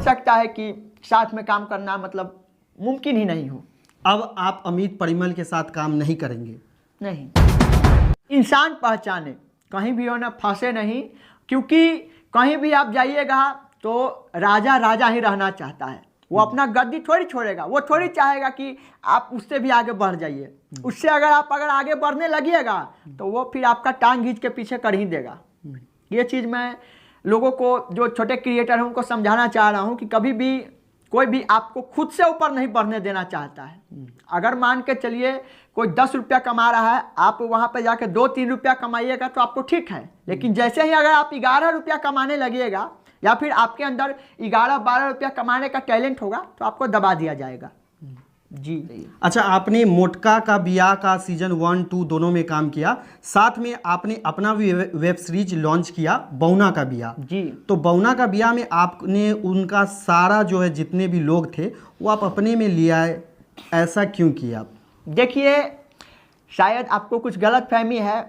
सोच सकता है कि साथ में काम करना मतलब मुमकिन ही नहीं हो। अब आप अमित परिमल के साथ काम नहीं करेंगे? नहीं, इंसान पहचाने, कहीं भी हो ना फंसे नहीं, क्योंकि कहीं भी आप जाइएगा तो राजा राजा ही रहना चाहता है। वो अपना गद्दी थोड़ी छोड़ेगा, वो थोड़ी चाहेगा कि आप उससे भी आगे बढ़ जाइए। उससे अगर आगे बढ़ने लगिएगा तो वो फिर आपका टांग खींच के पीछे कर ही देगा। ये चीज़ मैं लोगों को, जो छोटे क्रिएटर हैं, उनको समझाना चाह रहा हूँ कि कभी भी कोई भी आपको खुद से ऊपर नहीं बढ़ने देना चाहता है। अगर मान के चलिए कोई 10 रुपया कमा रहा है, आप वहाँ पे जाके 2-3 रुपया कमाइएगा तो आपको ठीक है, लेकिन जैसे ही अगर आप 11 रुपया कमाने लगिएगा या फिर आपके अंदर 11-12 रुपया कमाने का टैलेंट होगा तो आपको दबा दिया जाएगा। जी। अच्छा, आपने मोटका का बिया का सीजन 1, 2 दोनों में काम किया, साथ में आपने अपना भी वेब सीरीज लॉन्च किया बौना का बिया। जी। तो बौना का बिया में आपने उनका सारा जो है जितने भी लोग थे वो आप अपने में लिया, ऐसा क्यों किया? देखिए, शायद आपको कुछ गलत फहमी है।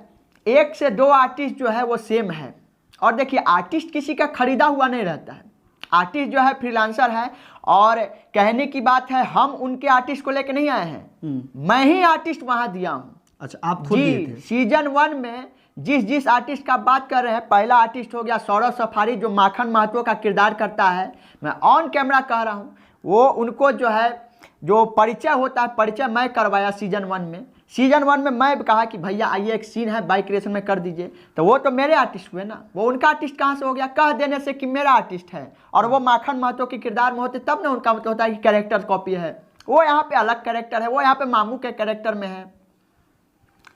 1 से 2 आर्टिस्ट जो है वो सेम है। और देखिए, आर्टिस्ट किसी का खरीदा हुआ नहीं रहता है। आर्टिस्ट जो है फ्रीलांसर है, और कहने की बात है हम उनके आर्टिस्ट को लेकर नहीं आए हैं, मैं ही आर्टिस्ट वहां दिया हूं। अच्छा, आप खुद दिए थे? सीजन 1 में जिस आर्टिस्ट का बात कर रहे हैं, पहला आर्टिस्ट हो गया सौरभ सफारी, जो माखन महतो का किरदार करता है। मैं ऑन कैमरा कह रहा हूँ, वो उनको जो है जो परिचय होता है, परिचय मैं करवाया सीजन 1 में। सीजन 1 में मैं कहा कि भैया आइए एक सीन है बाइक क्रिएशन में कर दीजिए, तो वो तो मेरे आर्टिस्ट हुए ना, वो उनका आर्टिस्ट कहाँ से हो गया? कह देने से कि मेरा आर्टिस्ट है, और वो माखन महतो के किरदार में होते तब ना उनका मतलब होता है कि कैरेक्टर कॉपी है। वो यहाँ पे अलग कैरेक्टर है, वो यहाँ पे मामू के कैरेक्टर में है।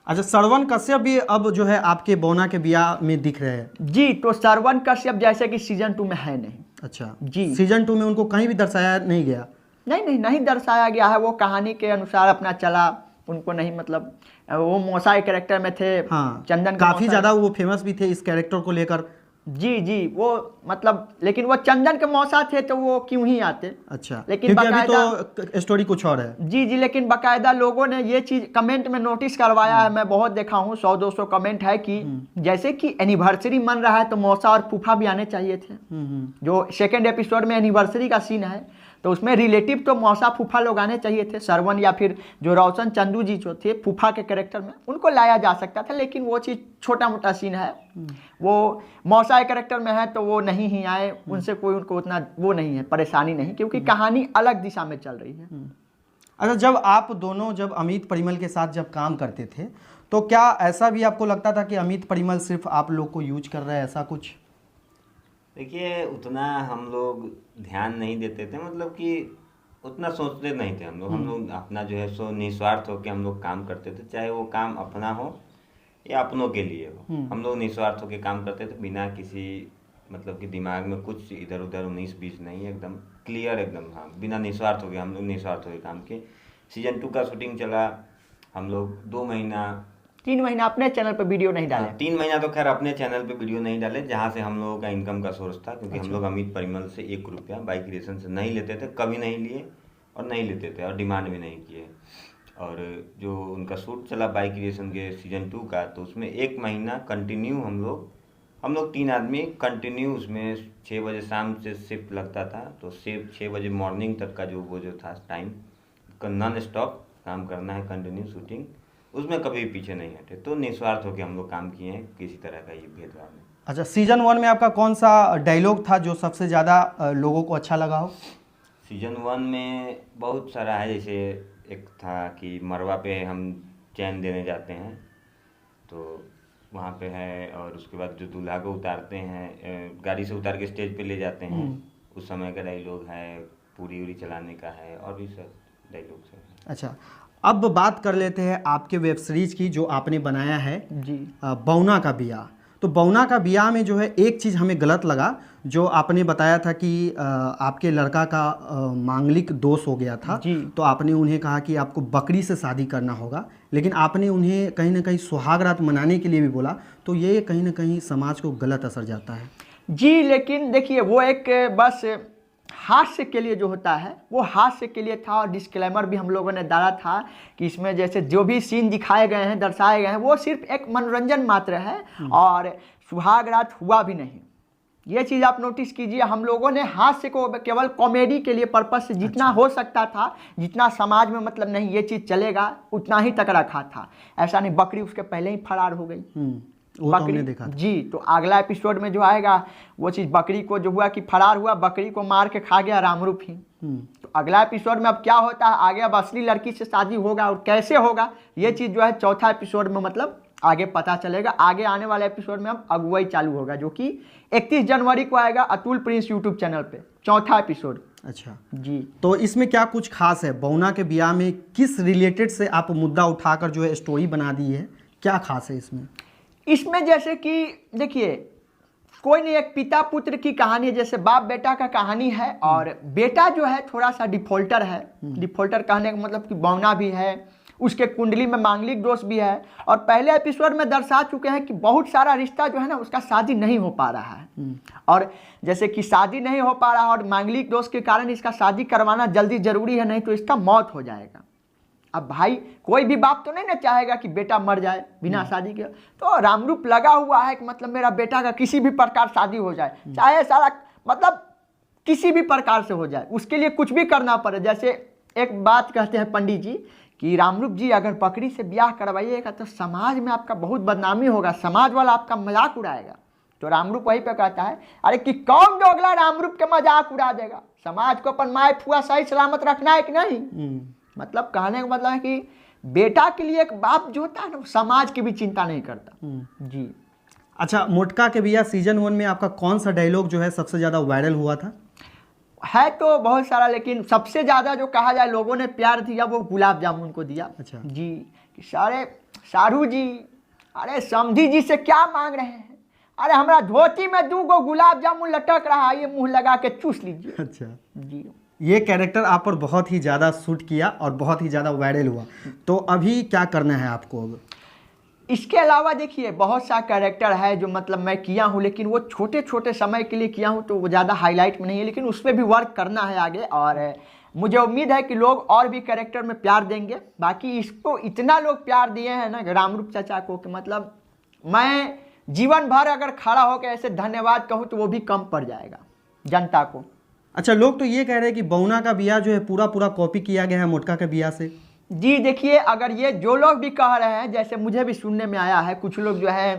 अच्छा, श्रवण कश्यप भी अब जो है आपके बौना के बिया में दिख रहे हैं? जी, तो श्रवण कश्यप जैसे कि सीजन 2 में है नहीं। अच्छा जी, सीजन 2 में उनको कहीं भी दर्शाया नहीं गया? नहीं दर्शाया गया है। वो कहानी के अनुसार अपना चला, उनको नहीं मतलब, वो मौसा कैरेक्टर में थे। हाँ, चंदन काफी ज्यादा वो फेमस भी थे इस कैरेक्टर को लेकर। जी, वो मतलब, लेकिन वो चंदन के मौसा थे तो वो क्यों ही आते। अच्छा, लेकिन अभी तो स्टोरी कुछ और है। जी, लेकिन बाकायदा लोगों ने ये चीज कमेंट में नोटिस करवाया है, मैं बहुत देखा हूँ, 100-200 कमेंट है कि जैसे कि एनिवर्सरी मन रहा है तो मौसा और फूफा भी आने चाहिए थे। जो सेकेंड एपिसोड में एनिवर्सरी का सीन है तो उसमें रिलेटिव तो मौसा फूफा लोग आने चाहिए थे। श्रवण या फिर जो रोशन चंदू जी जो थे फूफा के कैरेक्टर में, उनको लाया जा सकता था, लेकिन वो चीज़ छोटा मोटा सीन है। वो मौसा के कैरेक्टर में है तो वो नहीं ही आए, उनसे कोई उनको उतना वो नहीं है, परेशानी नहीं, क्योंकि कहानी अलग दिशा में चल रही है। अच्छा, जब आप दोनों जब अमित परिमल के साथ जब काम करते थे तो क्या ऐसा भी आपको लगता था कि अमित परिमल सिर्फ आप लोग को यूज कर रहा है, ऐसा कुछ? देखिए, उतना हम लोग ध्यान नहीं देते थे, मतलब कि उतना सोचते नहीं थे हम लोग अपना जो है सो निस्वार्थ होकर हम लोग काम करते थे, चाहे वो काम अपना हो या अपनों के लिए हो। हम लोग निस्वार्थ होकर काम करते थे, बिना किसी मतलब कि दिमाग में कुछ इधर उधर 19-20 नहीं, एकदम क्लियर, एकदम। हाँ, बिना निस्वार्थ हो गया, हम लोग निस्वार्थ होकर काम किए। सीजन 2 का शूटिंग चला, हम लोग 3 महीना अपने चैनल पर वीडियो नहीं डाले। 3 महीना तो खैर अपने चैनल पे वीडियो नहीं डाले, जहाँ से हम लोगों का इनकम का सोर्स था, क्योंकि हम लोग अमित परिमल से 1 रुपया बाइक क्रिएशन से नहीं लेते थे, कभी नहीं लिए और नहीं लेते थे और डिमांड भी नहीं किए। और जो उनका शूट चला बाइक क्रिएशन के सीजन 2 का, तो उसमें 1 महीना कंटिन्यू हम लोग 3 आदमी कंटिन्यू उसमें 6 बजे शाम से शिफ्ट लगता था, तो सिर्फ 6 बजे मॉर्निंग तक का जो था टाइम, नॉन स्टॉप काम करना है, कंटिन्यू शूटिंग, उसमें कभी पीछे नहीं हटे। तो निस्वार्थ होकर हम लोग काम किए हैं, किसी तरह का ये भेदभाव नहीं। अच्छा, सीजन 1 में आपका कौन सा डायलॉग था जो सबसे ज़्यादा लोगों को अच्छा लगा हो? सीजन 1 में बहुत सारा है, जैसे एक था कि मरवा पे हम चैन देने जाते हैं तो वहाँ पे है, और उसके बाद जो दूल्हा को उतारते हैं, गाड़ी से उतार के स्टेज पे ले जाते हैं, उस समय का डायलॉग है, पूरी उरी चलाने का है, और भी सब डायलॉग है। अच्छा, अब बात कर लेते हैं आपके वेब सीरीज की जो आपने बनाया है जी, बौना का बिया। तो बौना का बिया में जो है एक चीज़ हमें गलत लगा, जो आपने बताया था कि आपके लड़का का मांगलिक दोष हो गया था, तो आपने उन्हें कहा कि आपको बकरी से शादी करना होगा, लेकिन आपने उन्हें कहीं ना कहीं सुहाग रात मनाने के लिए भी बोला, तो ये कहीं ना कहीं समाज को गलत असर जाता है। जी, लेकिन देखिए वो एक बस हास्य के लिए जो होता है वो हास्य के लिए था, और डिस्क्लेमर भी हम लोगों ने डाला था कि इसमें जैसे जो भी सीन दिखाए गए हैं, दर्शाए गए हैं, वो सिर्फ एक मनोरंजन मात्र है, और सुहाग रात हुआ भी नहीं। ये चीज़ आप नोटिस कीजिए, हम लोगों ने हास्य को केवल कॉमेडी के लिए पर्पस से जितना हो सकता था, जितना समाज में मतलब नहीं ये चीज़ चलेगा उतना ही तक रखा था। ऐसा नहीं, बकरी उसके पहले ही फरार हो गई। वो तो हमने देखा था। जी, तो अगला एपिसोड में जो आएगा वो चीज़ बकरी को जो हुआ कि फरार हुआ, बकरी को मार के खा गया रामरूप ही। तो अगला एपिसोड में अब क्या होता है, आगे अब असली लड़की से शादी होगा और कैसे होगा, ये चीज़ जो है चौथा एपिसोड में मतलब आगे पता चलेगा। आगे आने वाले एपिसोड में अब अगुवाई चालू होगा, जो कि 31 जनवरी को आएगा अतुल प्रिंस यूट्यूब चैनल पे, चौथा एपिसोड। अच्छा जी, तो इसमें क्या कुछ खास है? बौना के ब्याह में किस रिलेटेड से आप मुद्दा उठाकर जो है स्टोरी बना दी है, क्या खास है इसमें? इसमें जैसे कि देखिए, कोई नहीं, एक पिता पुत्र की कहानी है, जैसे बाप बेटा का कहानी है। और बेटा जो है थोड़ा सा डिफॉल्टर है। डिफॉल्टर कहने का मतलब कि बौना भी है, उसके कुंडली में मांगलिक दोष भी है। और पहले एपिसोड में दर्शा चुके हैं कि बहुत सारा रिश्ता जो है ना उसका शादी नहीं हो पा रहा है। और जैसे कि शादी नहीं हो पा रहा है और मांगलिक दोष के कारण इसका शादी करवाना जल्दी जरूरी है, नहीं तो इसका मौत हो जाएगा। अब भाई कोई भी बाप तो नहीं ना चाहेगा कि बेटा मर जाए बिना शादी के। तो रामरूप लगा हुआ है कि मतलब मेरा बेटा का किसी भी प्रकार शादी हो जाए, चाहे सारा मतलब किसी भी प्रकार से हो जाए, उसके लिए कुछ भी करना पड़े। जैसे एक बात कहते हैं पंडित जी कि रामरूप जी अगर बकरी से ब्याह करवाइएगा तो समाज में आपका बहुत बदनामी होगा, समाज वाला आपका मजाक उड़ाएगा। तो रामरूप वहीं पे कहता है, अरे कि कौन दोगला रामरूप के मजाक उड़ा देगा, समाज को अपन माए फुआ सही सलामत रखना है कि नहीं। मतलब कहने का मतलब है कि बेटा के लिए एक बाप जो होता है ना समाज की भी चिंता नहीं करता। जी। अच्छा, मोटका के बिया सीजन 1 में आपका कौन सा डायलॉग जो है सबसे ज़्यादा वायरल हुआ था? है तो बहुत सारा, लेकिन सबसे ज़्यादा जो कहा जाए लोगों ने प्यार दिया वो गुलाब जामुन को दिया। अच्छा जी, कि सारे सारू जी, अरे समधी जी से क्या मांग रहे हैं, अरे हमारा धोती में 2 गो गुलाब जामुन लटक रहा है, ये मुंह लगा के चूस लीजिए। अच्छा जी, ये कैरेक्टर आप पर बहुत ही ज़्यादा सूट किया और बहुत ही ज़्यादा वायरल हुआ, तो अभी क्या करना है आपको? अब इसके अलावा देखिए बहुत सा कैरेक्टर है जो मतलब मैं किया हूँ, लेकिन वो छोटे छोटे समय के लिए किया हूँ तो वो ज़्यादा हाईलाइट में नहीं है, लेकिन उस पर भी वर्क करना है आगे। और मुझे उम्मीद है कि लोग और भी कैरेक्टर में प्यार देंगे। बाकी इसको इतना लोग प्यार दिए हैं ना रामरूप चाचा को कि मतलब मैं जीवन भर अगर खड़ा होकर ऐसे धन्यवाद कहूँ तो वो भी कम पड़ जाएगा जनता को। अच्छा, लोग तो ये कह रहे हैं कि बौना का बिया जो है पूरा कॉपी किया गया है मोटका के बिया से। जी देखिए, अगर ये जो लोग भी कह रहे हैं, जैसे मुझे भी सुनने में आया है, कुछ लोग जो है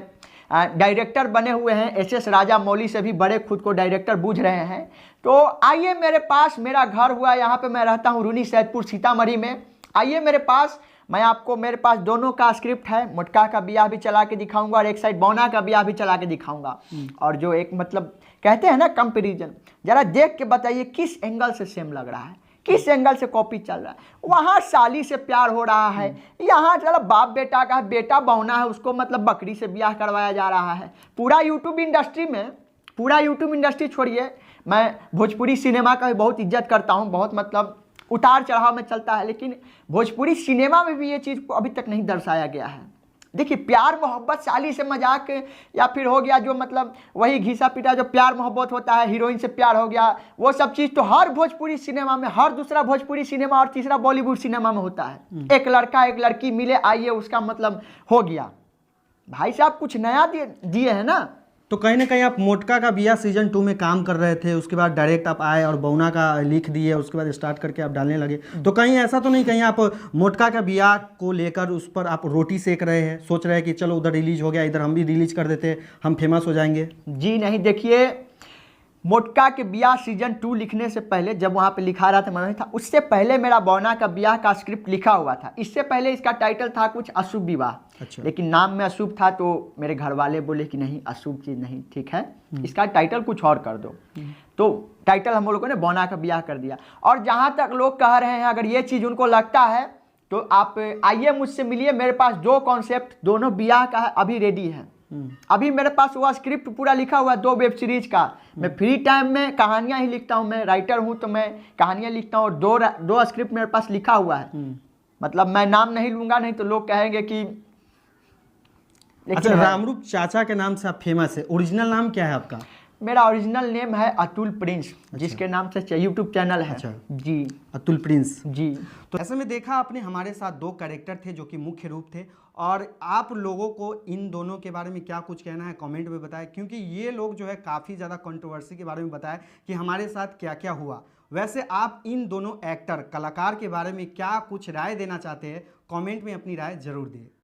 डायरेक्टर बने हुए हैं, एस राजा मौली से भी बड़े खुद को डायरेक्टर बूझ रहे हैं, तो आइए मेरे पास, मेरा घर हुआ यहाँ पे, मैं रहता हूँ रूनी सैदपुर सीतामढ़ी में। आइए मेरे पास, मैं आपको, मेरे पास दोनों का स्क्रिप्ट है, मोटका का बिया भी चला के दिखाऊंगा और एक साइड बौना का बिया भी चला के दिखाऊंगा। और जो एक मतलब कहते हैं ना कंपैरिजन, जरा देख के बताइए किस एंगल से सेम लग रहा है, किस एंगल से कॉपी चल रहा है। वहाँ साली से प्यार हो रहा है, यहाँ चलो बाप बेटा का, बेटा बौना है उसको मतलब बकरी से ब्याह करवाया जा रहा है। पूरा यूट्यूब इंडस्ट्री में, पूरा यूट्यूब इंडस्ट्री छोड़िए, मैं भोजपुरी सिनेमा का भी बहुत इज्जत करता हूँ, बहुत मतलब उतार चढ़ाव में चलता है, लेकिन भोजपुरी सिनेमा में भी ये चीज़ को अभी तक नहीं दर्शाया गया है। देखिए प्यार मोहब्बत साली से मजाक, या फिर हो गया जो मतलब वही घिसा पिटा जो प्यार मोहब्बत होता है, हीरोइन से प्यार हो गया, वो सब चीज़ तो हर भोजपुरी सिनेमा में, हर दूसरा भोजपुरी सिनेमा और तीसरा बॉलीवुड सिनेमा में होता है। एक लड़का एक लड़की मिले, आइए उसका मतलब हो गया। भाई साहब कुछ नया दिए हैं ना। तो कहीं ना कहीं आप मोटका का बिया सीजन 2 में काम कर रहे थे, उसके बाद डायरेक्ट आप आए और बौना का लिख दिए, उसके बाद स्टार्ट करके आप डालने लगे, तो कहीं ऐसा तो नहीं कहीं आप मोटका का बिया को लेकर उस पर आप रोटी सेक रहे हैं, सोच रहे हैं कि चलो उधर रिलीज हो गया, इधर हम भी रिलीज कर देते, हम फेमस हो जाएंगे? जी नहीं, देखिए मोटका के ब्याह सीजन 2 लिखने से पहले, जब वहाँ पे लिखा रहा था मनोज था, उससे पहले मेरा बौना का ब्याह का स्क्रिप्ट लिखा हुआ था। इससे पहले इसका टाइटल था कुछ अशुभ विवाह। अच्छा। लेकिन नाम में अशुभ था तो मेरे घर वाले बोले कि नहीं अशुभ चीज़ नहीं, ठीक है इसका टाइटल कुछ और कर दो। तो टाइटल हम लोगों ने बौना का ब्याह कर दिया। और जहाँ तक लोग कह रहे हैं, अगर ये चीज़ उनको लगता है तो आप आइए मुझसे मिलिए, मेरे पास 2 कॉन्सेप्ट दोनों ब्याह का है, अभी रेडी है। अभी मेरे पास वो स्क्रिप्ट पूरा लिखा हुआ है 2 वेब सीरीज का। मैं फ्री टाइम में कहानियां ही लिखता हूँ, मैं राइटर हूँ तो मैं कहानियां लिखता हूँ, और 2 स्क्रिप्ट मेरे पास लिखा हुआ है। मतलब मैं नाम नहीं लूंगा, नहीं तो लोग कहेंगे कि अच्छा, रामरूप चाचा के नाम से आप फेमस है, ओरिजिनल नाम क्या है आपका? मेरा ओरिजिनल नेम है अतुल प्रिंस, जिसके नाम से यूट्यूब चैनल है। अच्छा। जी अतुल प्रिंस जी। तो ऐसे में देखा आपने हमारे साथ दो कैरेक्टर थे जो कि मुख्य रूप थे, और आप लोगों को इन दोनों के बारे में क्या कुछ कहना है कमेंट में बताएं, क्योंकि ये लोग जो है काफ़ी ज़्यादा कंट्रोवर्सी के बारे में बताया कि हमारे साथ क्या क्या हुआ। वैसे आप इन दोनों एक्टर कलाकार के बारे में क्या कुछ राय देना चाहते हैं, कमेंट में अपनी राय जरूर दें।